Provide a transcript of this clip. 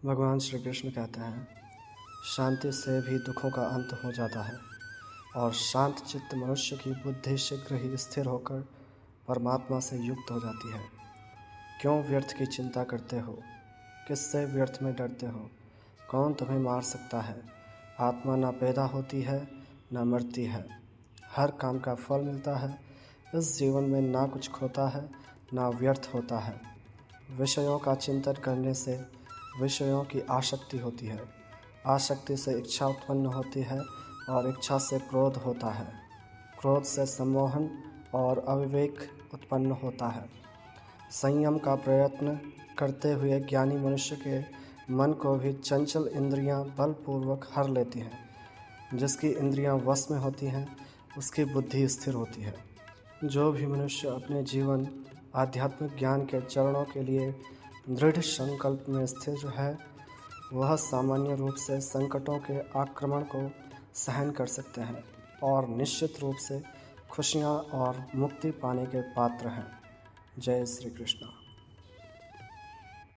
भगवान श्री कृष्ण कहते हैं, शांति से भी दुखों का अंत हो जाता है और शांत चित्त मनुष्य की बुद्धि शीघ्र ही स्थिर होकर परमात्मा से युक्त हो जाती है। क्यों व्यर्थ की चिंता करते हो? किससे व्यर्थ में डरते हो? कौन तुम्हें मार सकता है? आत्मा ना पैदा होती है ना मरती है, हर काम का फल मिलता है। इस जीवन में ना कुछ खोता है ना व्यर्थ होता है। विषयों का चिंतन करने से विषयों की आसक्ति होती है, आसक्ति से इच्छा उत्पन्न होती है और इच्छा से क्रोध होता है, क्रोध से सम्मोहन और अविवेक उत्पन्न होता है। संयम का प्रयत्न करते हुए ज्ञानी मनुष्य के मन को भी चंचल इंद्रियां बलपूर्वक हर लेती हैं। जिसकी इंद्रियां वश में होती हैं उसकी बुद्धि स्थिर होती है। जो भी मनुष्य अपने जीवन आध्यात्मिक ज्ञान के चरणों के लिए दृढ़ संकल्प में स्थिर है, वह सामान्य रूप से संकटों के आक्रमण को सहन कर सकते हैं और निश्चित रूप से खुशियाँ और मुक्ति पाने के पात्र हैं। जय श्री कृष्ण।